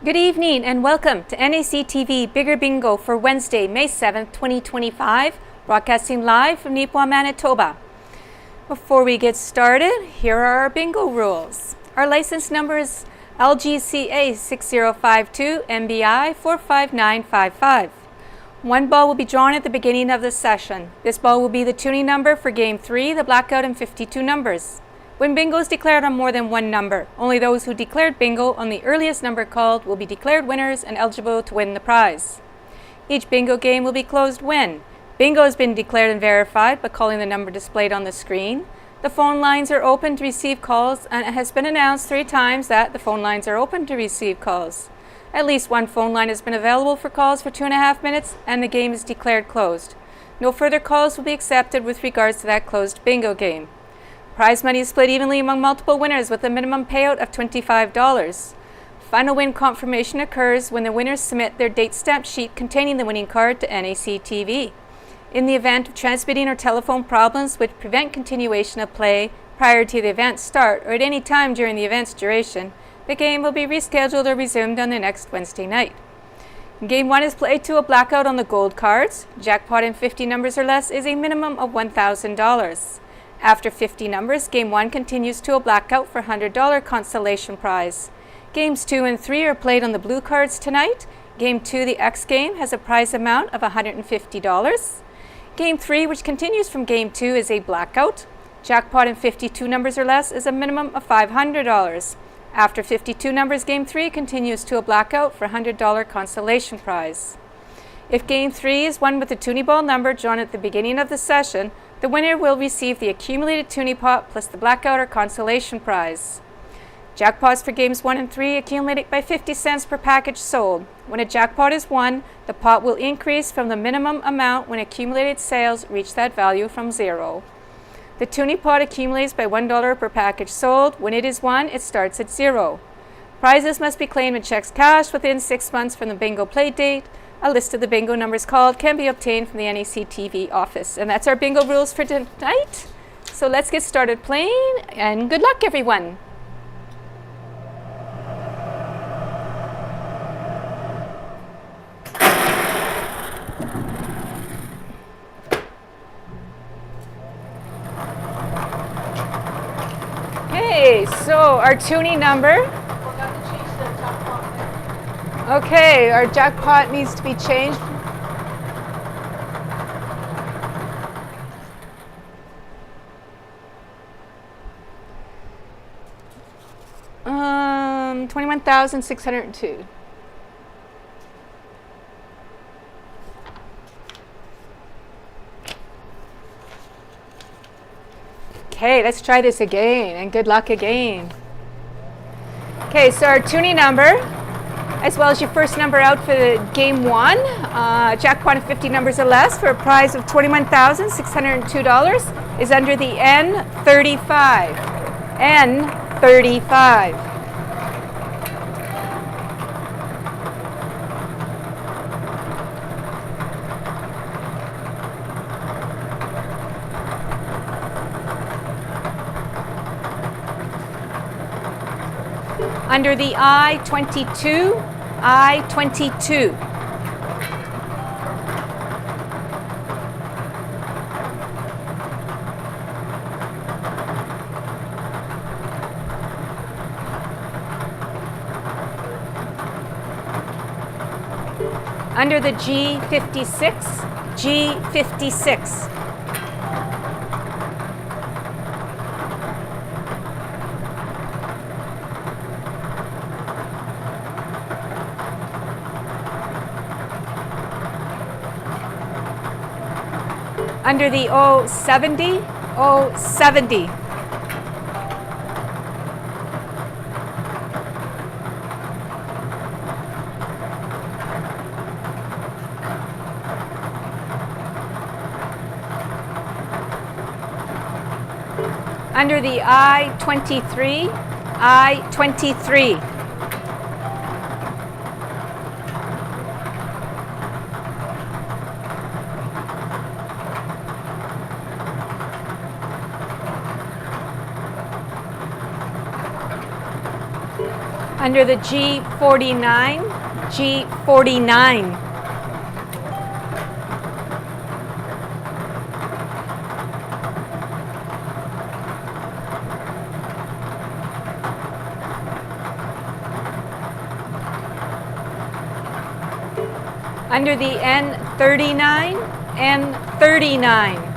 Good evening and welcome to NACTV Bigger Bingo for Wednesday, May 7th, 2025, broadcasting live from Nipawin, Manitoba. Before we get started, here are our bingo rules. Our license number is LGCA 6052 MBI 45955. One ball will be drawn at the beginning of the session. This ball will be the tuning number for Game 3, the blackout, and 52 numbers. When bingo is declared on more than one number, only those who declared bingo on the earliest number called will be declared winners and eligible to win the prize. Each bingo game will be closed when bingo has been declared and verified by calling the number displayed on the screen. The phone lines are open to receive calls, and it has been announced 3 times that the phone lines are open to receive calls. At least one phone line has been available for calls for 2.5 minutes, and the game is declared closed. No further calls will be accepted with regards to that closed bingo game. Prize money is split evenly among multiple winners with a minimum payout of $25. Final win confirmation occurs when the winners submit their date stamp sheet containing the winning card to NACTV. In the event of transmitting or telephone problems which prevent continuation of play prior to the event's start or at any time during the event's duration, the game will be rescheduled or resumed on the next Wednesday night. Game 1 is played to a blackout on the gold cards. Jackpot in 50 numbers or less is a minimum of $1,000. After 50 numbers, Game 1 continues to a blackout for $100 consolation prize. Games 2 and 3 are played on the blue cards tonight. Game 2, the X game, has a prize amount of $150. Game 3, which continues from Game 2, is a blackout. Jackpot in 52 numbers or less is a minimum of $500. After 52 numbers, Game 3 continues to a blackout for $100 consolation prize. If Game 3 is won with the toonie ball number drawn at the beginning of the session, the winner will receive the accumulated toonie pot plus the blackout or consolation prize. Jackpots for Games 1 and 3 accumulate by 50 cents per package sold. When a jackpot is won, the pot will increase from the minimum amount when accumulated sales reach that value from 0. The toonie pot accumulates by $1 per package sold. When it is won, it starts at 0. Prizes must be claimed in checks cashed within 6 months from the bingo play date. A list of the bingo numbers called can be obtained from the NACTV office. And that's our bingo rules for tonight. So let's get started playing, and good luck, everyone. Okay, so our tuning number. Okay, our jackpot needs to be changed. $21,602. Okay, let's try this again, and good luck again. Okay, so our tuning number, as well as your first number out for the Game 1, jackpot of 50 numbers or less for a prize of $21,602 is under the N35. N35. Under the I-22, I-22. Under the G56, G56. Under the O70, O70. Under the I-23, I-23. Under the G49, G49. Under the N39, N39.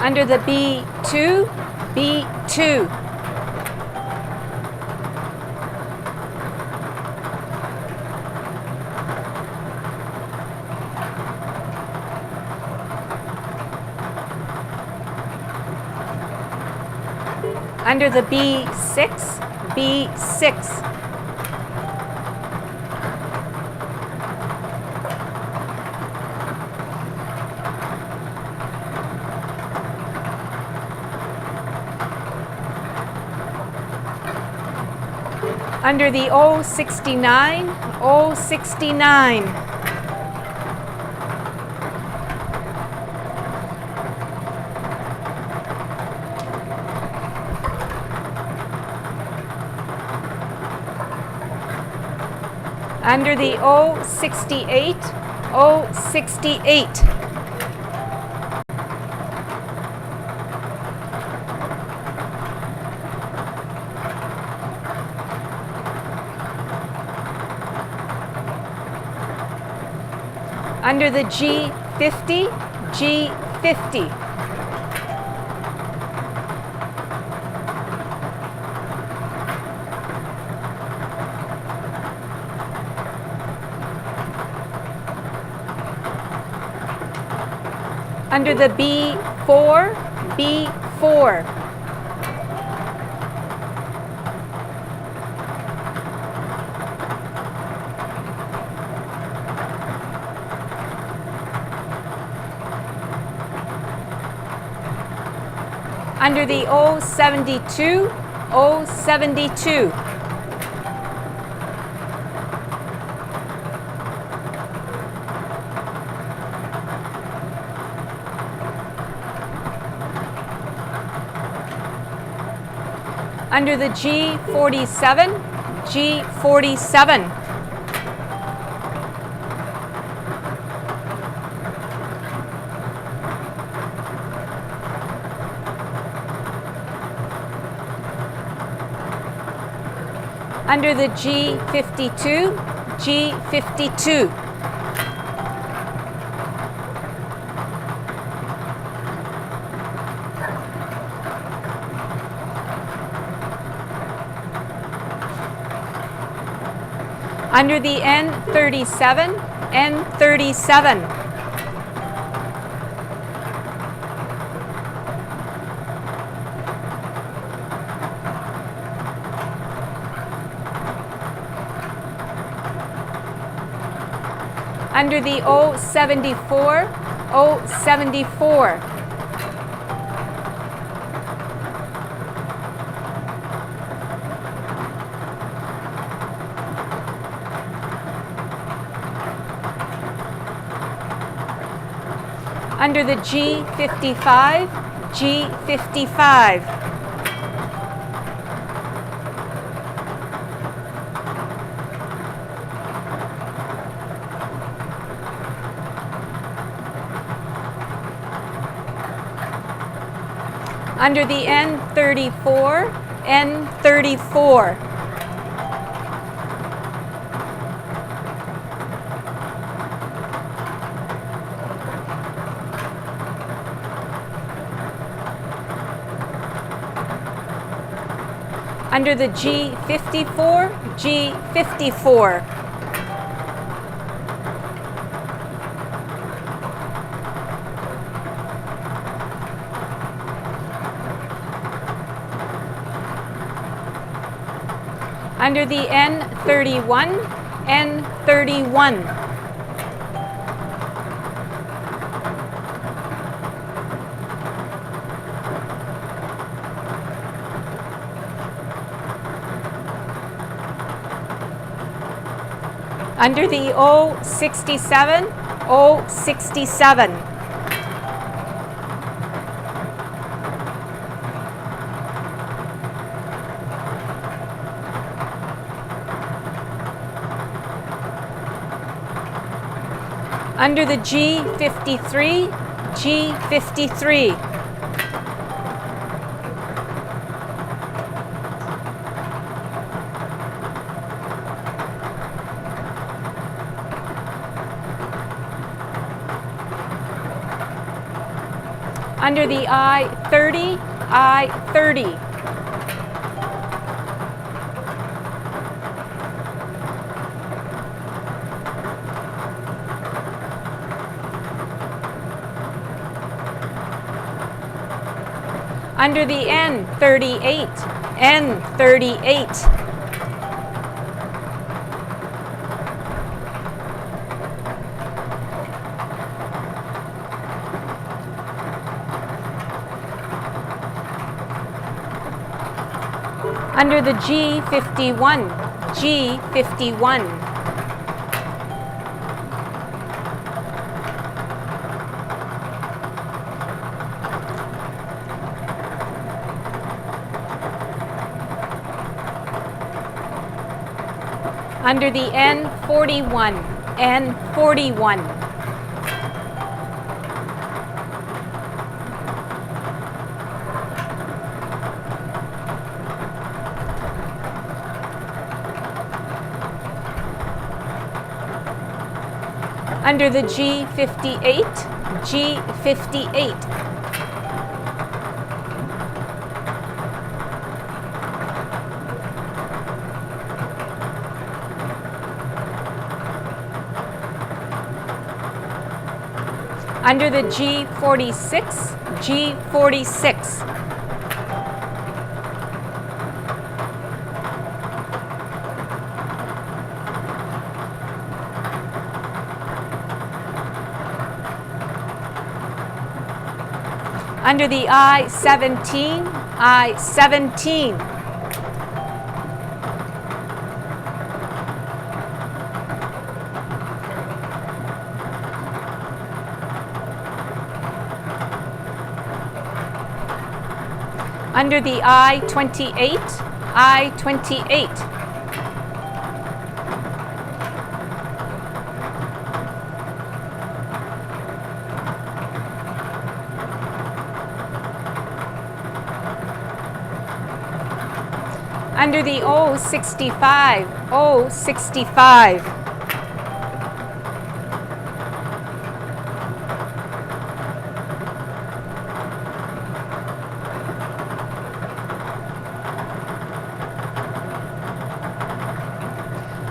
Under the B2, B2. Under the B6, B6. Under the O69, O69. Under the O68, O68. Under the G50, G50. Under the B4, B4. Under the O72, O72. Under the G47, G47. Under the G52, G52. Under the N37, N37. Under the O74, O74. Under the G55, G55. Under the N34, N34. Under the G54, G54. Under the N31, N31. Under the O67, O67. Under the G53, G53. Under the I30, I30. Under the N38, N38. Under the G51, G51. Under the N41, N41. Under the G58, G58. Under the G46, G46. Under the I17, I17. Under the I28, I28. Under the O65, O65.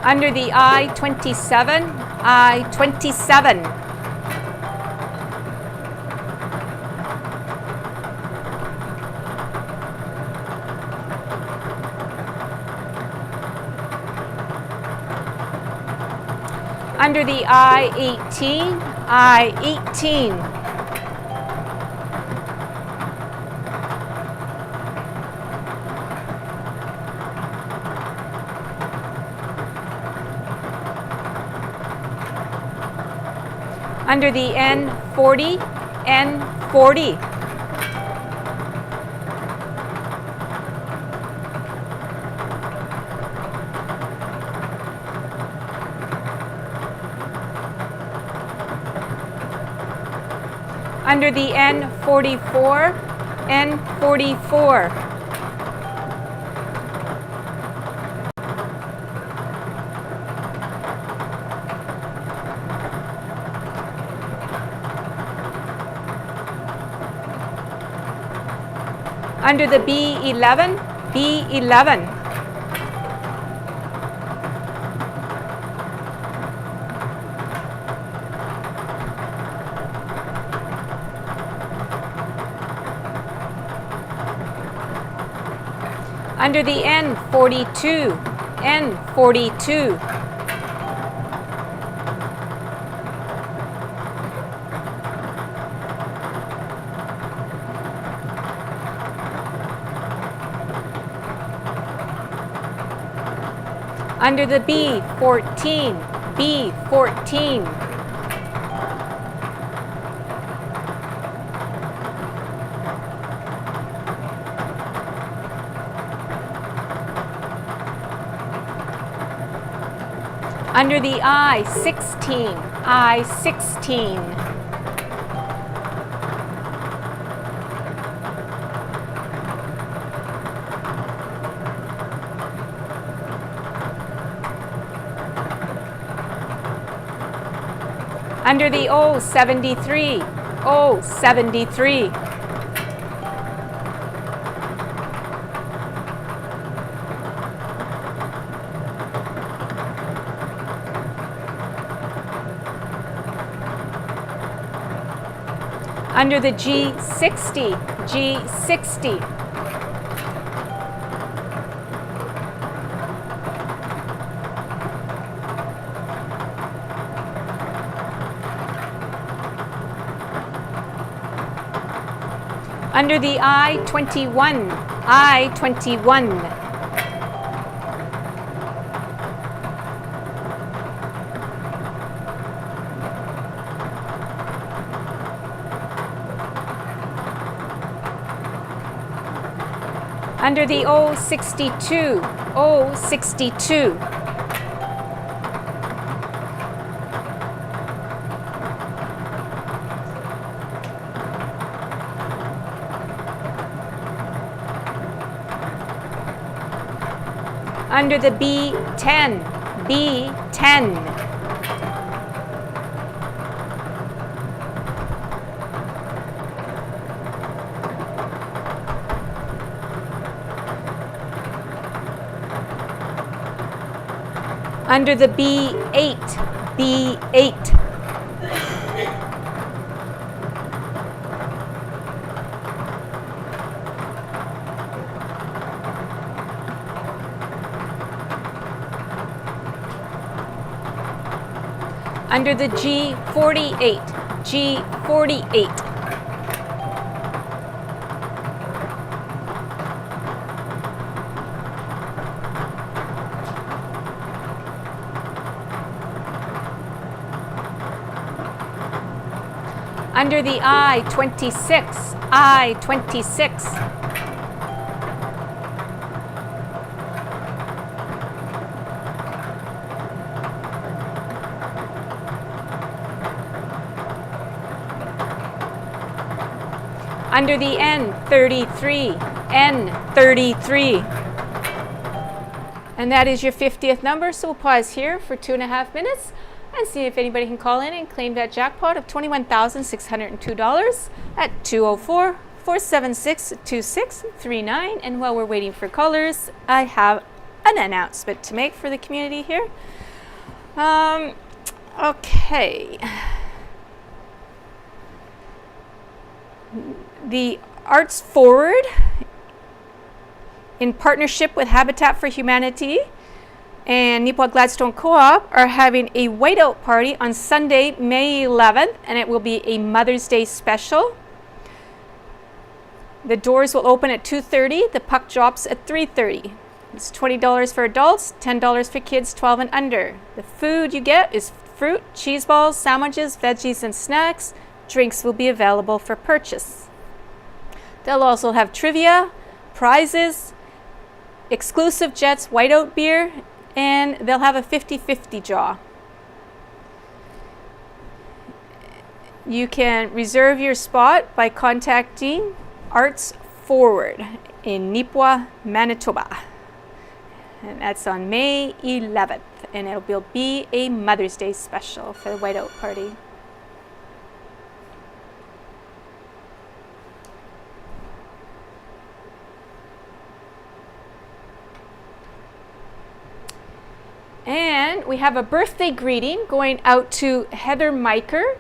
Under the I27, I27. Under the I18, I18. Under the N40, N40. Under the N44, N44. Under the B11, B11. Under the N42, N42. Under the B14, B14. Under the I, 16. I-16. Under the O, 73. O, 73. Under the G60, G60. Under the I-21, I-21. Under the O62, O62. Under the B10, B10. Under the B8, B8. Under the G48, G48. Under the I-26, I-26. Under the N33, N33. And that is your 50th number, so we'll pause here for 2.5 minutes and see if anybody can call in and claim that jackpot of $21,602 at 204-476-2639. And while we're waiting for callers, I have an announcement to make for the community here. Okay. The Arts Forward, in partnership with Habitat for Humanity and Nipawin Gladstone Co-op, are having a whiteout party on Sunday, May 11th, and it will be a Mother's Day special. The doors will open at 2:30. The puck drops at 3:30. It's $20 for adults, $10 for kids 12 and under. The food you get is fruit, cheese balls, sandwiches, veggies, and snacks. Drinks will be available for purchase. They'll also have trivia, prizes, exclusive Jets whiteout beer, and they'll have a 50-50 draw. You can reserve your spot by contacting Arts Forward in Nipawin, Manitoba. And that's on May 11th, and it will be a Mother's Day special for the whiteout party. And we have a birthday greeting going out to Heather Miker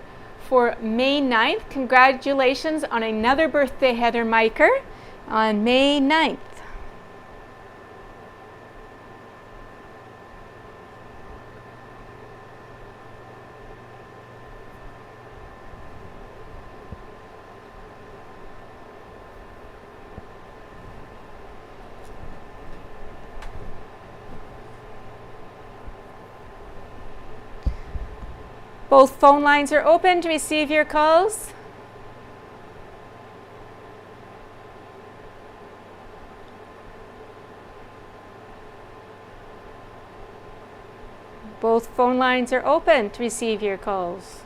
for May 9th. Congratulations on another birthday, Heather Miker, on May 9th. Both phone lines are open to receive your calls. Both phone lines are open to receive your calls.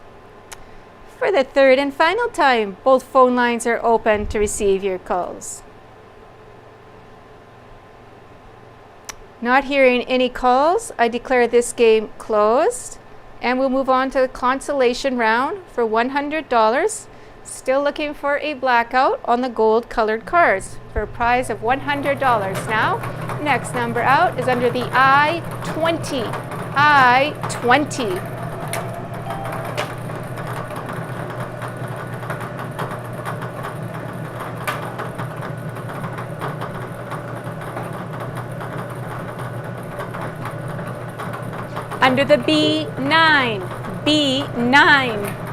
For the third and final time, both phone lines are open to receive your calls. Not hearing any calls, I declare this game closed, and we'll move on to the consolation round for $100. Still looking for a blackout on the gold colored cards for a prize of $100 now. Next number out is under the I-20. I-20. Under the B9. B9.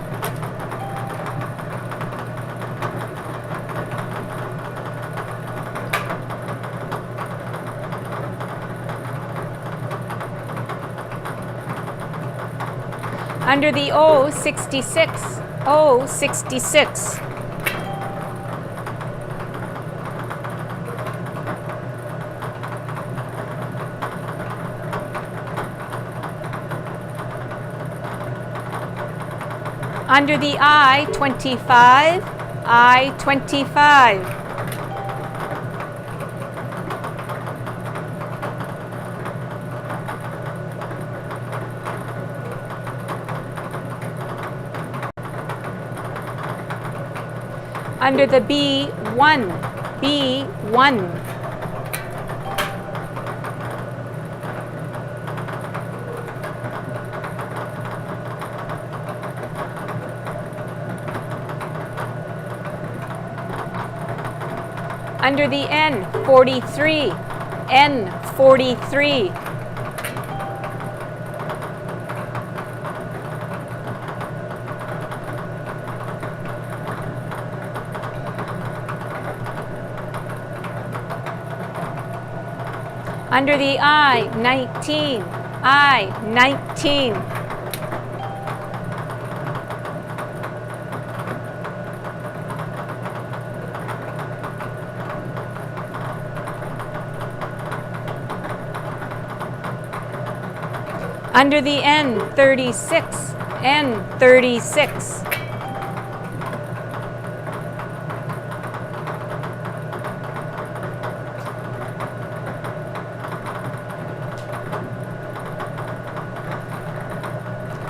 Under the O66, O66. Under the I-25, I-25. Under the B1, B1. Under the N43, N43. Under the I-19, I-19. Under the N36, N36.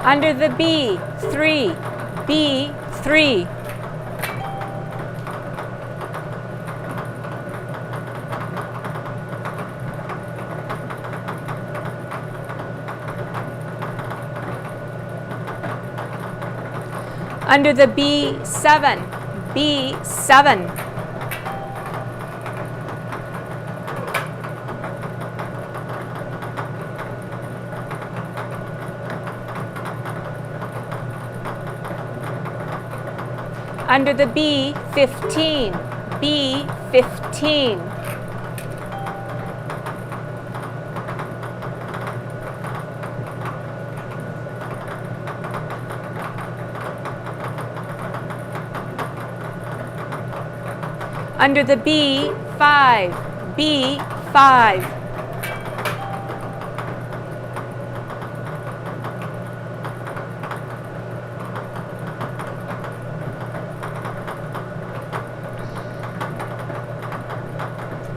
Under the B3, B3. Under the B7, B7. Under the B15, B15. Under the B5, B5.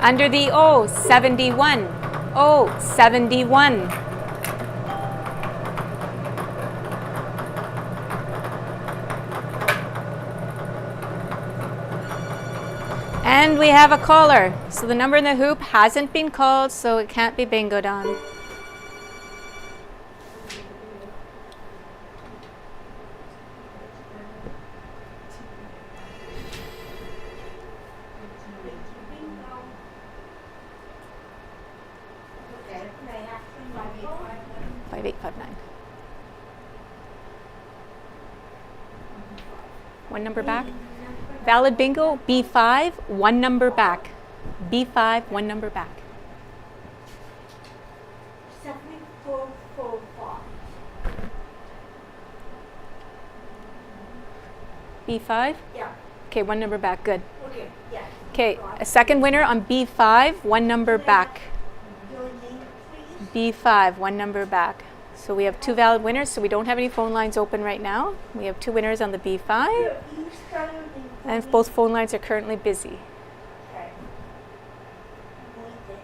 Under the O71, O71. And we have a caller. So the number in the hoop hasn't been called, so it can't be bingoed on. One number back. Valid bingo, B5, one number back. B5, one number back. 7445. B5? Yeah. Okay, one number back. Good. Okay. Yeah. Okay, a second winner on B5, one number back. Your name, please. B5, one number back. So we have two valid winners, so we don't have any phone lines open right now. We have two winners on the B5, You spell your name for and me? both phone lines are currently busy. Okay. Wait then.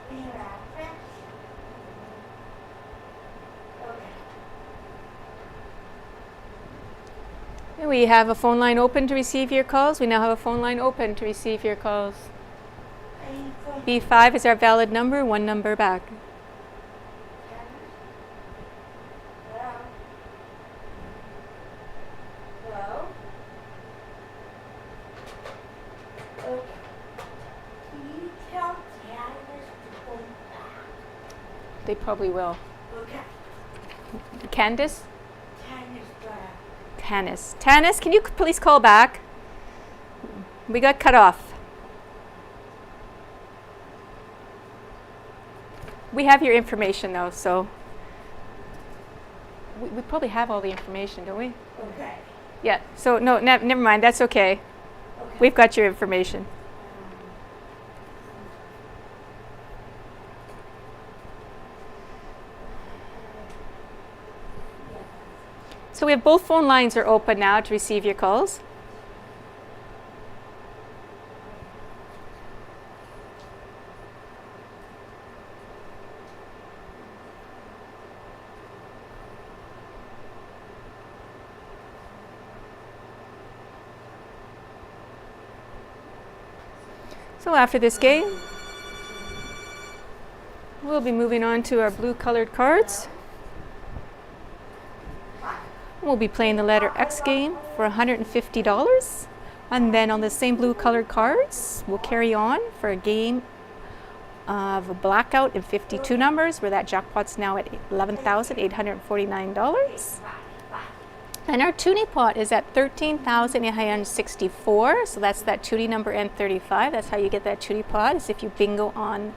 Okay. Your address? Okay. And we have a phone line open to receive your calls. We now have a phone line open to receive your calls. Are you going B5 is our valid number, one number back. Hello? Hello? Okay. Can you tell Candace to go back? They probably will. Okay. Candace? Candace back. Tanis. Tanis, can you please call back? We got cut off. We have your information though, so we probably have all the information, don't we? Okay. Yeah, so no, never mind, that's okay. Okay. We've got your information. So we have both phone lines are open now to receive your calls. So after this game, we'll be moving on to our blue colored cards. We'll be playing the letter X game for $150. And then on the same blue colored cards, we'll carry on for a game of a blackout in 52 numbers, where that jackpot's now at $11,849. And our toonie pot is at $13,864. So that's that toonie number N35. That's how you get that toonie pot, is if you bingo on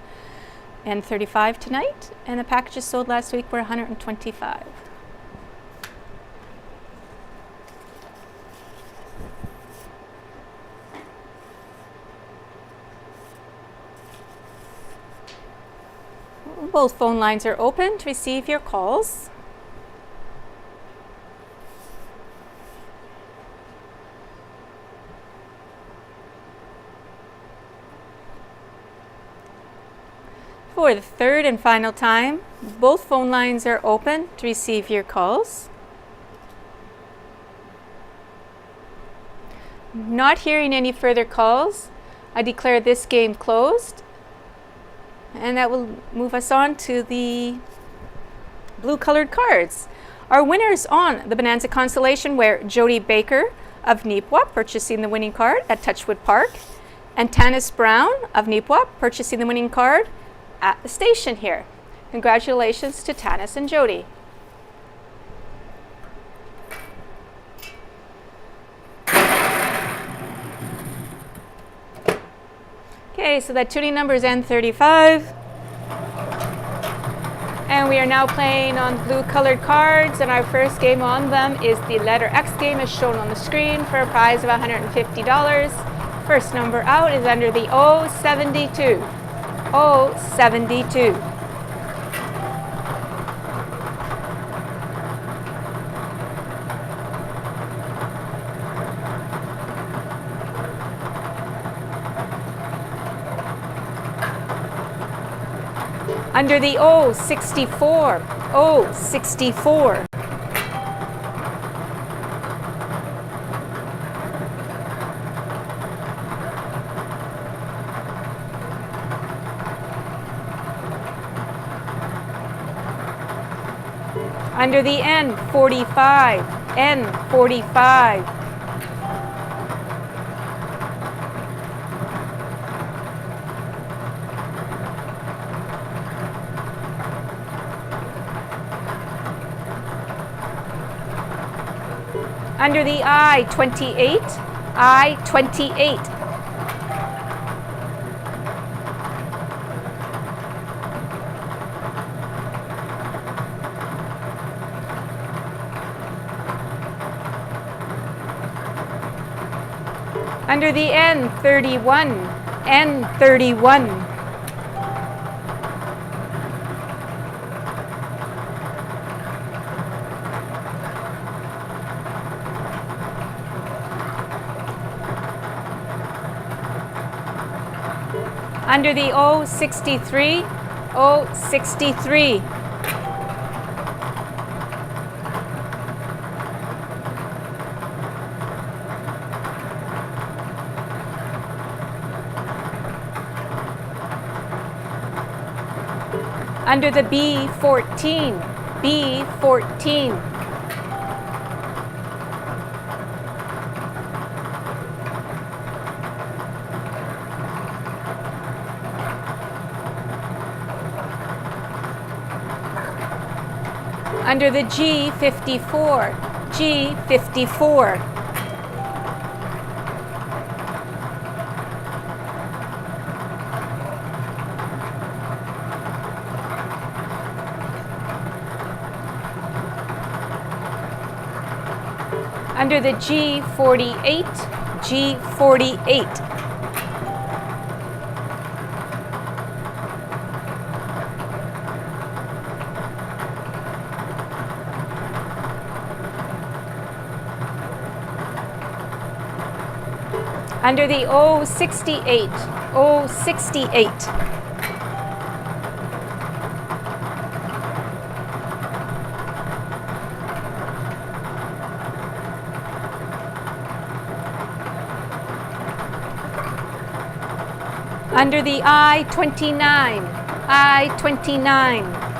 N35 tonight. And the packages sold last week were $125. Both phone lines are open to receive your calls. For the third and final time, both phone lines are open to receive your calls. Not hearing any further calls, I declare this game closed. And that will move us on to the blue colored cards. Our winners on the Bonanza Constellation were Jody Baker of Neepwa, purchasing the winning card at Touchwood Park, and Tanis Brown of Neepwa, purchasing the winning card at the station here. Congratulations to Tanis and Jody. Okay, so that tuning number is N35. And we are now playing on blue colored cards, and our first game on them is the letter X game, as shown on the screen, for a prize of $150. First number out is under the O72. O72. Under the O64, O64. Under the N45, N45. Under the I-28, I-28. Under the N31, N31. Under the O63, O63. Under the B14, B14. Under the G54, G54. Under the G48, G48. Under the O68, O68. Under the I-29, I-29.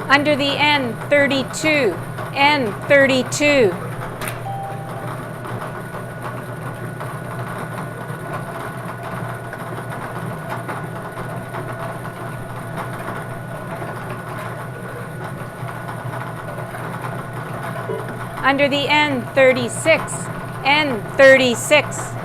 Under the N32, N32. Under the N36, N36.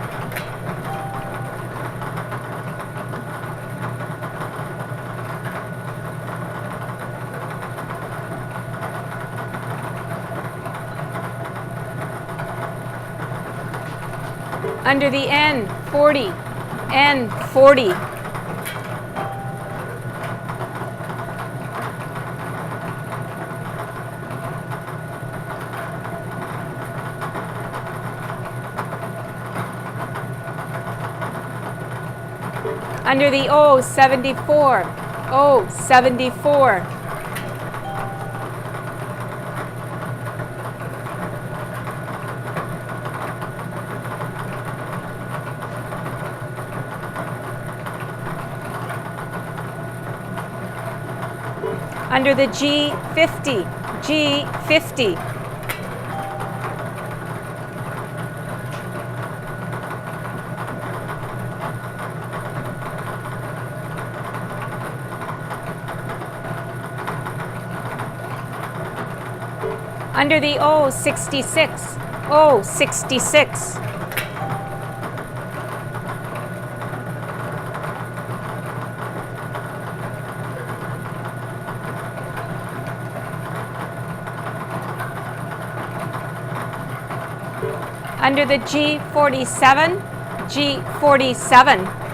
Under the N40, N40. Under the O74, O74. Under the G50, G50. Under the O66, O66. Under the G47, G47.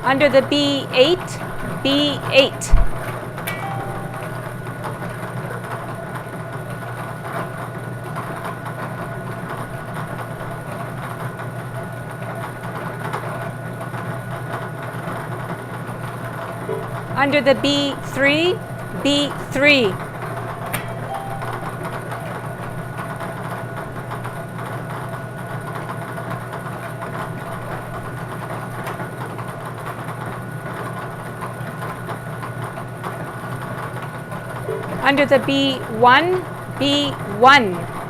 Under the B8, B8. Under the B3, B3. Under the B1, B1.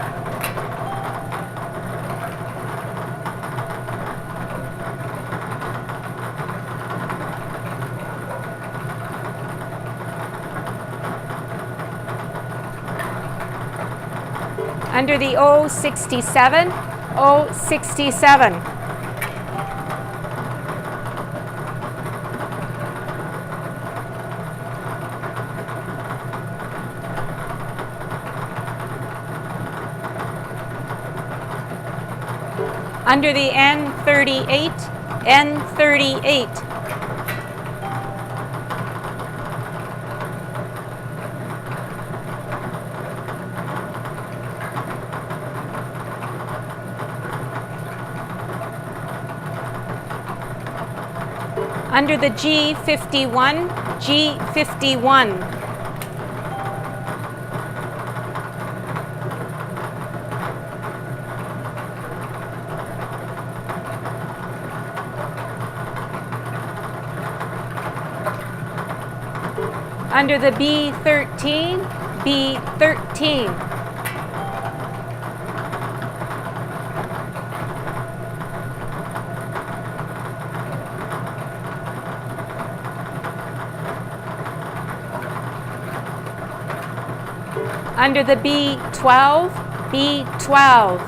Under the O67, O67. Under the N38, N38. Under the G51, G51. Under the B13, B13. Under the B12, B12.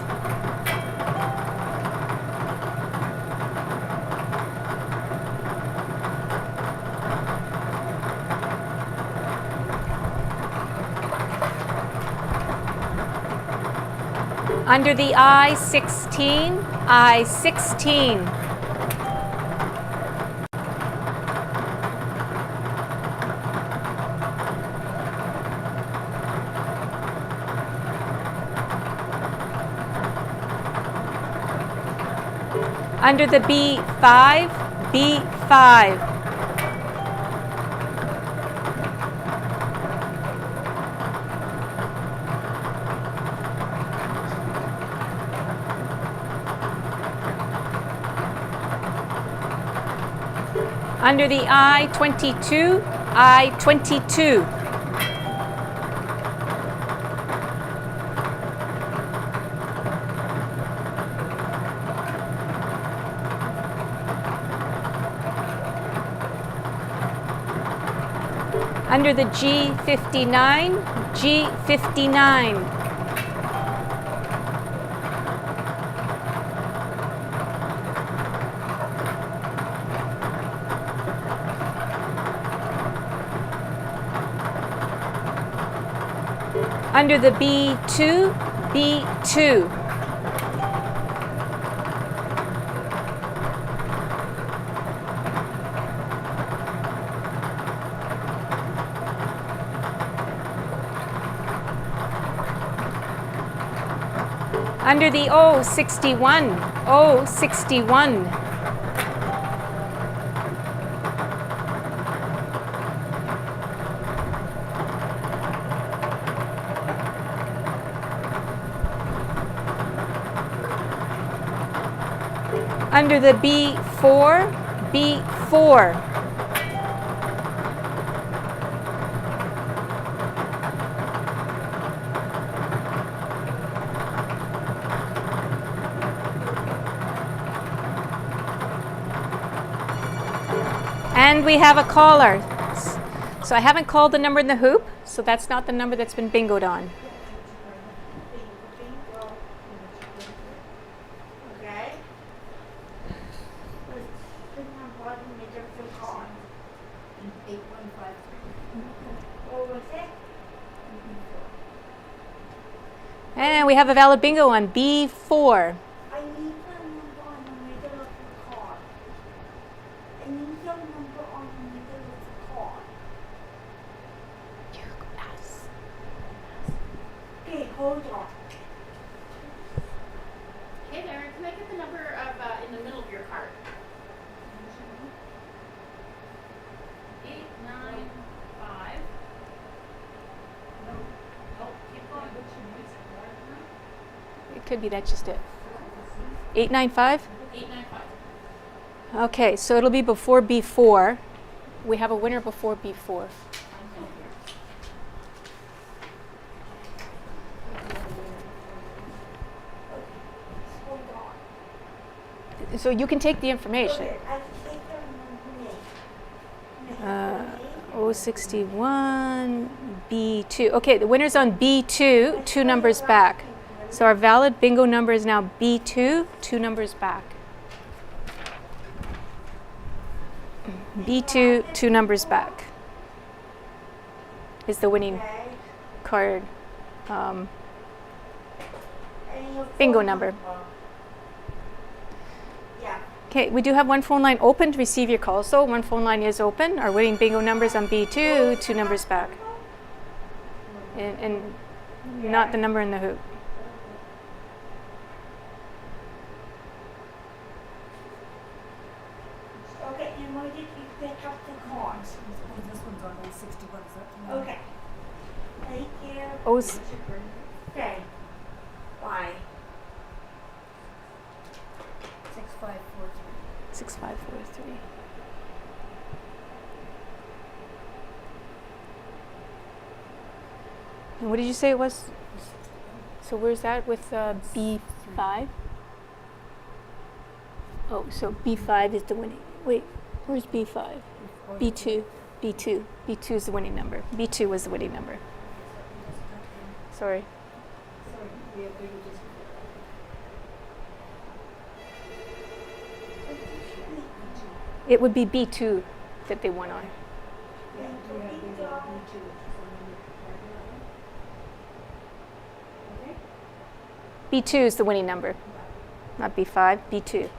Under the I16, I16. Under the B5, B5. Under the I22, I22. Under the G59, G59. Under the B2, B2. Under the O61, O61. Under the B4, B4. And we have a caller. So I haven't called the number in the hoop, so that's not the number that's been bingoed on. Okay. What was it? And we have a valid bingo on B4. I need the number on the middle of the card. I need the number on the middle of the card. Okay, hold on. Hey there, can I get the number of in the middle of your card? 895. No, keep going. It could be that's just it. 895? 895. Okay, so it'll be before B4. We have a winner before B4. Hold on. So you can take the information. Okay, I take the number. 061, B2. Okay, the winner's on B2, two numbers back. So our valid bingo number is now B2, 2 numbers back. B2, 2 numbers back is the winning Okay. card And your bingo phone number. Yeah. Okay, we do have one phone line open to receive your calls, so one phone line is open. Our winning bingo numbers on B2, 2 numbers back. And not the number in the hoop. Okay, and where did you pick up the cards? This one's on 61, is that the one? Okay. Thank you. Oh, Okay. Bye. 6543. 6543. And what did you say it was? So where's that with B5? Oh, so B5 is the winning. Wait, where's B5? B2. B2. B2 is the winning number. B2 was the winning number. Sorry. Sorry, we have bigger just. It would be B2 that they won on. Yeah, we have bigger B2, which is on the right. Okay? B2 is the winning number, not B5, B2.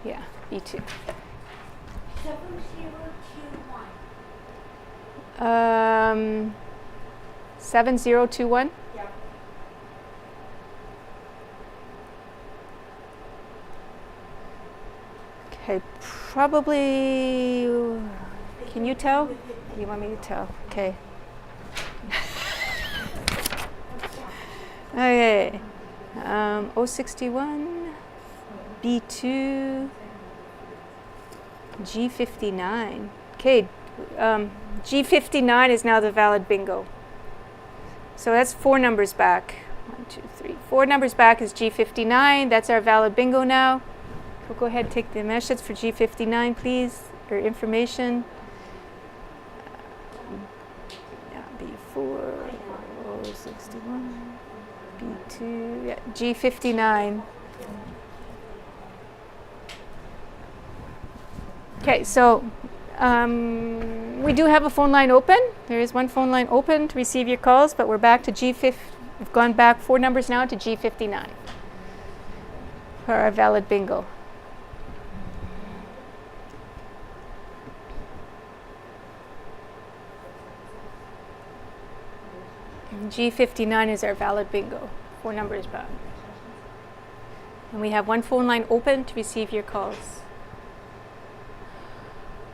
Yeah, B2. 7021. 7021. Yeah. Okay, probably. Can you tell? You want me to tell? Okay. Okay. 061, B2, G59. Okay, G59 is now the valid bingo. So that's 4 numbers back. 1, 2, 3. 4 numbers back is G59. That's our valid bingo now. We'll go ahead and take the message for G59, please, or information. Yeah, B4, 061, B2, yeah, G59. Okay, so we do have a phone line open. There is one phone line open to receive your calls, but we're back to G50. We've gone back 4 numbers now to G59 for our valid bingo. G59 is our valid bingo. 4 numbers back. And we have one phone line open to receive your calls.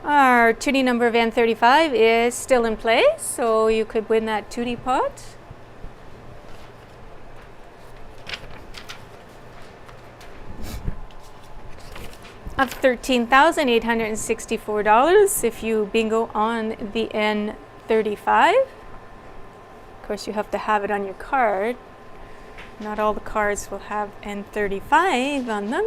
Our Toonie number of N35 is still in place, so you could win that Toonie pot. Of $13,864 if you bingo on the N35. Of course, you have to have it on your card. Not all the cards will have N35 on them.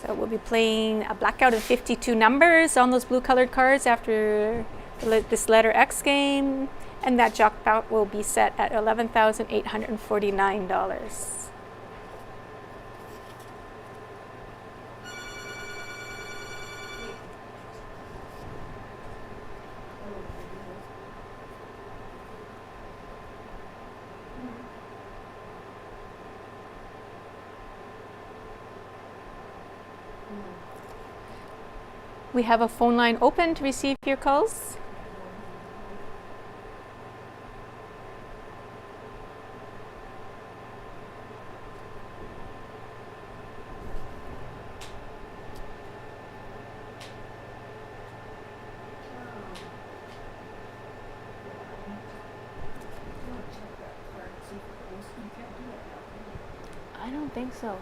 So we'll be playing a blackout of 52 numbers on those blue colored cards after this letter X game. And that jackpot will be set at $11,849. We have a phone line open to receive your calls. I don't think so.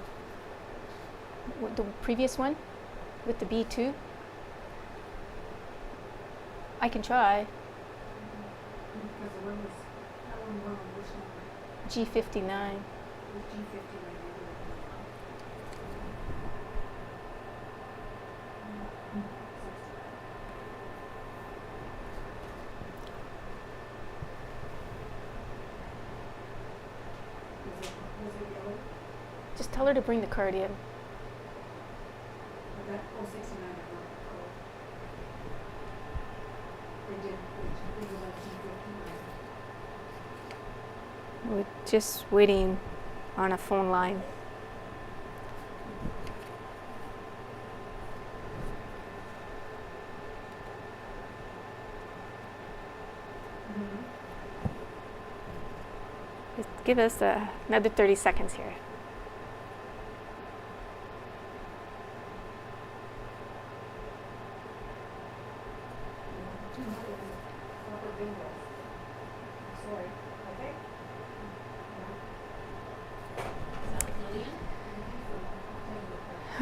What, the previous one with the B2? I can try. Because the one was, that one won on which number? G59. It was G59. Tell her to bring the card in. But that 069 I don't call. They did 11:59. We're just waiting on a phone line. Just give us another 30 seconds here. Proper bingo. Sorry.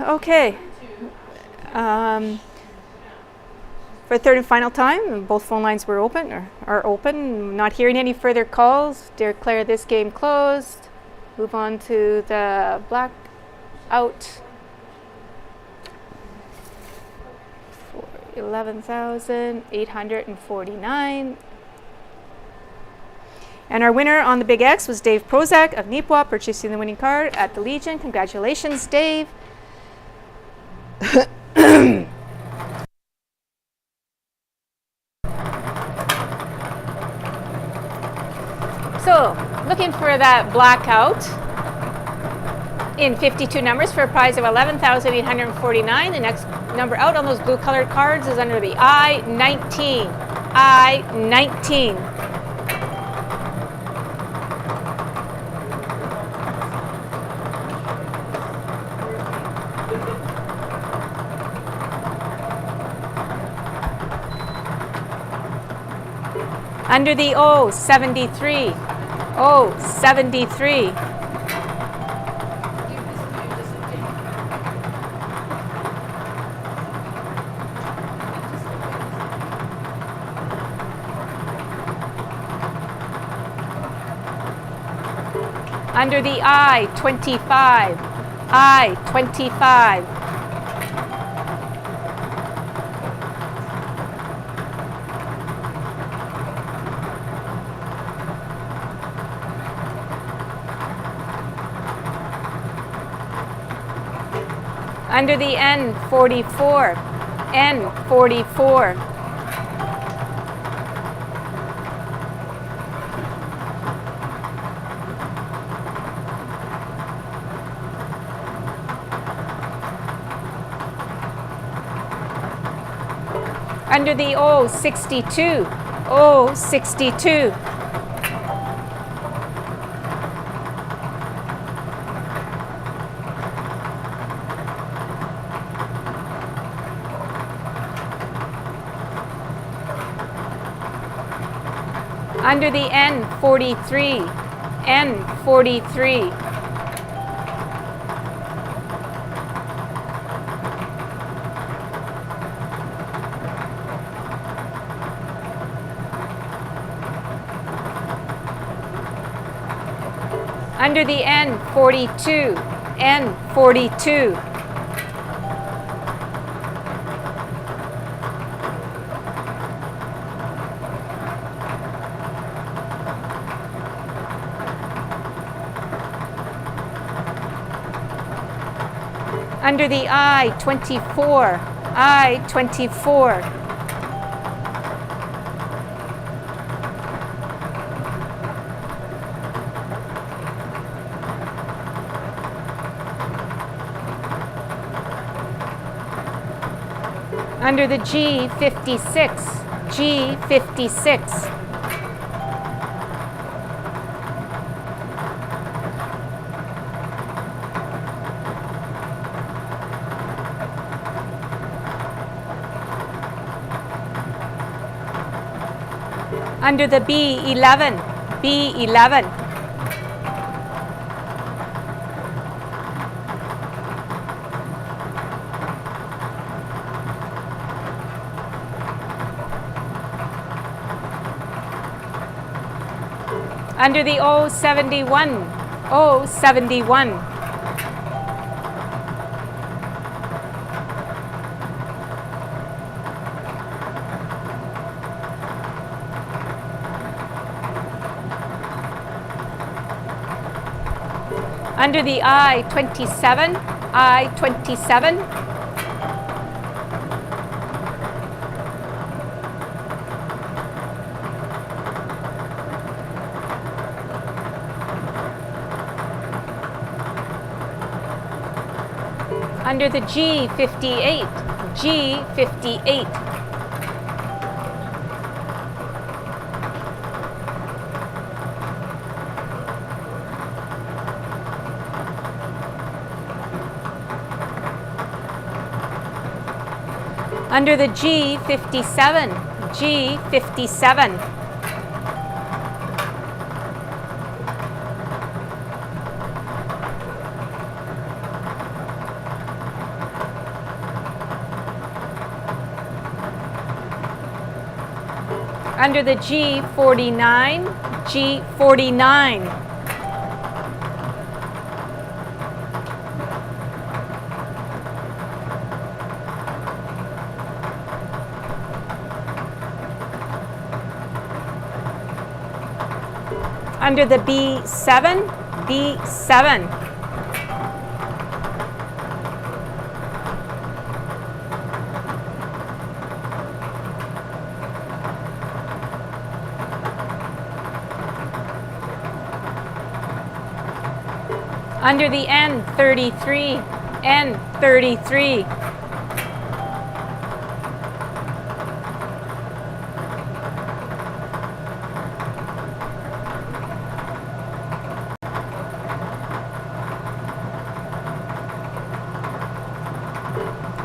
Okay? Okay. For the third and final time, both phone lines were open or are open. Not hearing any further calls. Declare this game closed. Move on to the blackout. 11,849. And our winner on the Big X was Dave Prozac of Nipwa, purchasing the winning card at the Legion. Congratulations, Dave. So, looking for that blackout in 52 numbers for a prize of 11,849. The next number out on those blue colored cards is under the I-19. I-19. Under the O-73. O-73. Under the I-25. I-25. Under the N-44. N-44. Under the O-62. O-62. Under the N-43. N-43. Under the N-42. N-42. Under the I-24. I-24. Under the G-56. G-56. Under the B-11. B-11. Under the O-71. O-71. Under the I-27, I-27. Under the G58, G58. Under the G57, G57. Under the G49, G49. Under the B7, B7. Under the N33, N33.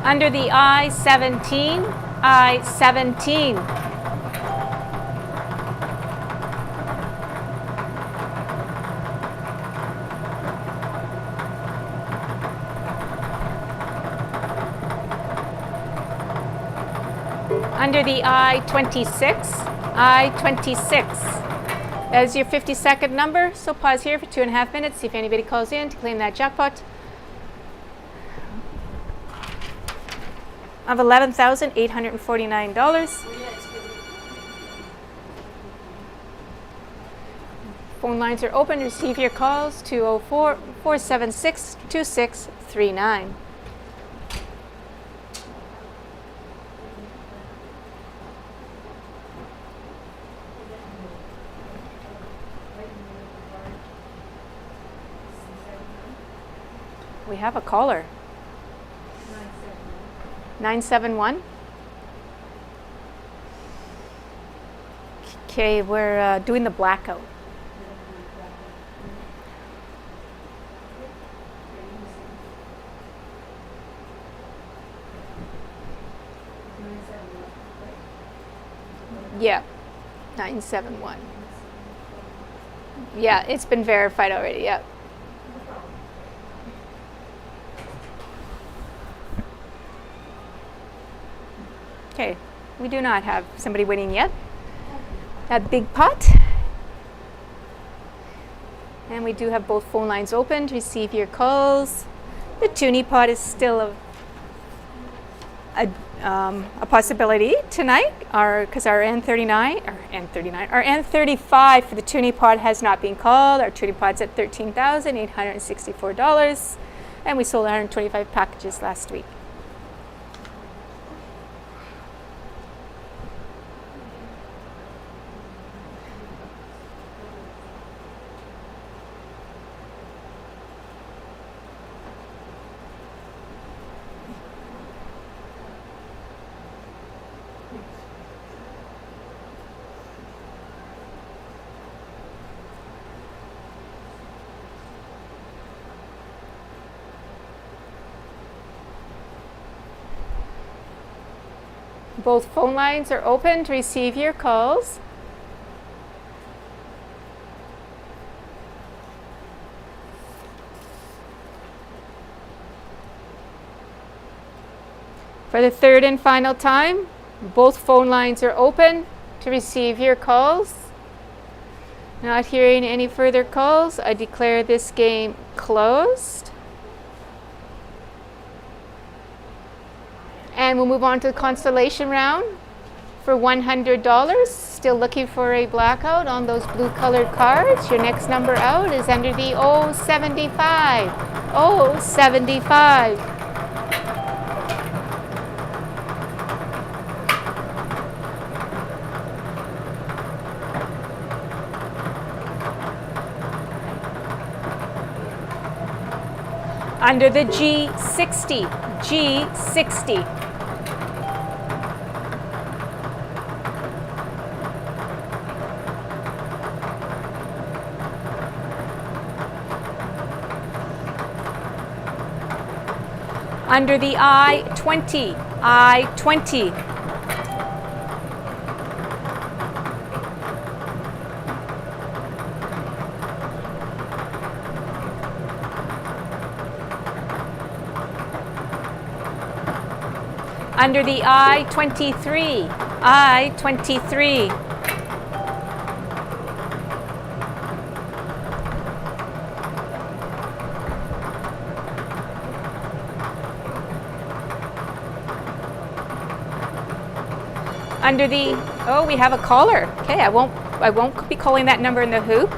Under the I-17, I-17. Under the I-26, I-26. That is your 50-second number, so pause here for 2.5 minutes, see if anybody calls in to claim that jackpot of $11,849. Phone lines are open. Receive your calls, 204-476-2639. We have a caller. 971. Okay, we're doing the blackout. Yeah, 971. Yeah, it's been verified already, yeah. Okay, we do not have somebody winning yet. That big pot. And we do have both phone lines open to receive your calls. The toonie pot is still a possibility tonight, because our N35 for the toonie pot has not been called. Our toonie pot's at $13,864, and we sold 125 packages last week. Both phone lines are open to receive your calls. For the third and final time, both phone lines are open to receive your calls. Not hearing any further calls, I declare this game closed. And we'll move on to the constellation round. for $100. Still looking for a blackout on those blue colored cards. Your next number out is under the 075. 075. Under the G60. G60. Under the I-20, I-20. Under the I-23, I-23. Under the, oh, we have a caller. Okay, I won't be calling that number in the hoop.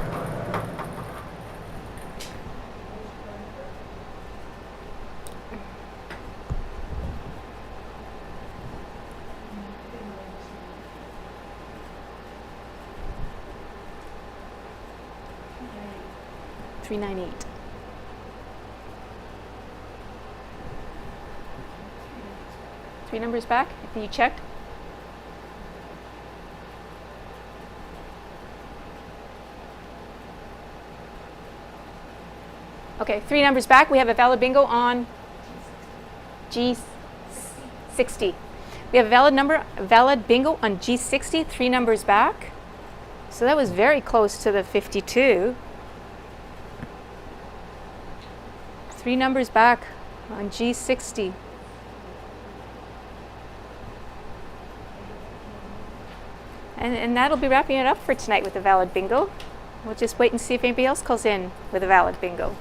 $398. Three numbers back. Have you checked? Okay, three numbers back. We have a valid bingo on G60. We have a valid bingo on G60, three numbers back. So that was very close to the 52. Three numbers back on G60. And that'll be wrapping it up for tonight with a valid bingo. We'll just wait and see if anybody else calls in with a valid bingo.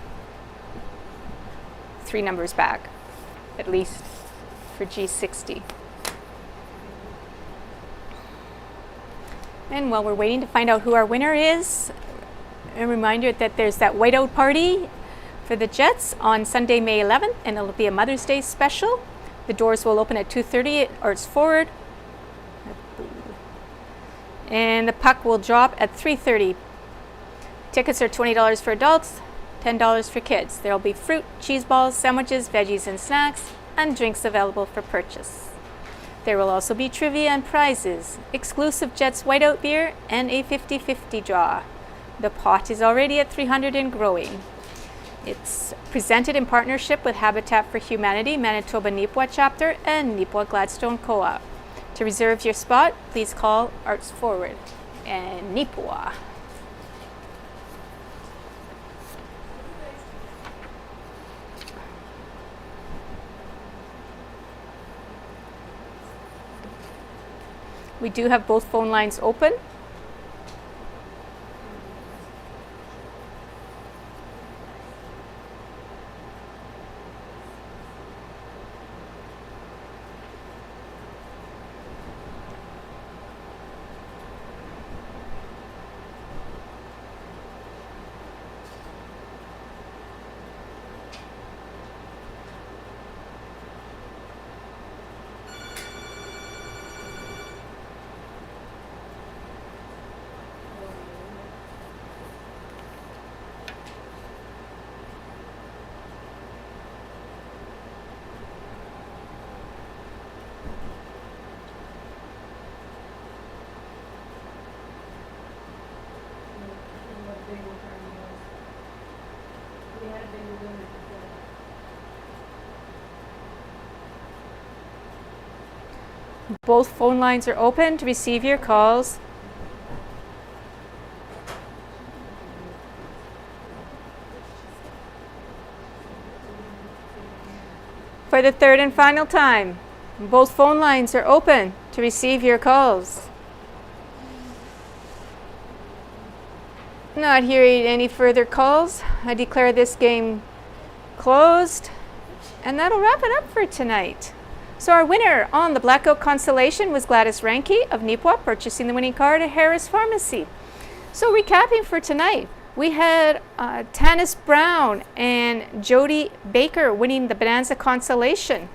Three numbers back, at least for G60. And while we're waiting to find out who our winner is, a reminder that there's that whiteout party for the Jets on Sunday, May 11th, and it'll be a Mother's Day special. The doors will open at 2:30, or it's forward. And the puck will drop at 3:30. Tickets are $20 for adults, $10 for kids. There will be fruit, cheese balls, sandwiches, veggies, and snacks, and drinks available for purchase. There will also be trivia and prizes, exclusive Jets whiteout beer, and a 50-50 draw. The pot is already at 300 and growing. It's presented in partnership with Habitat for Humanity, Manitoba Nipawin Chapter, and Nipawin Gladstone Co-op. To reserve your spot, please call Arts Forward and Nipawin. We do have both phone lines open. Both phone lines are open to receive your calls. For the third and final time, both phone lines are open to receive your calls. Not hearing any further calls, I declare this game closed, and that'll wrap it up for tonight. So our winner on the Blackout Constellation was Gladys Ranke of Nipwa, purchasing the winning card at Harris Pharmacy. So recapping for tonight, we had Tanis Brown and Jody Baker winning the Bonanza Constellation.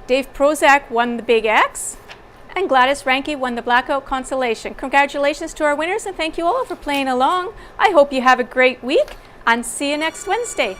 Dave Prozac won the Big X, and Gladys Ranke won the Blackout Constellation. Congratulations to our winners, and thank you all for playing along. I hope you have a great week, and see you next Wednesday.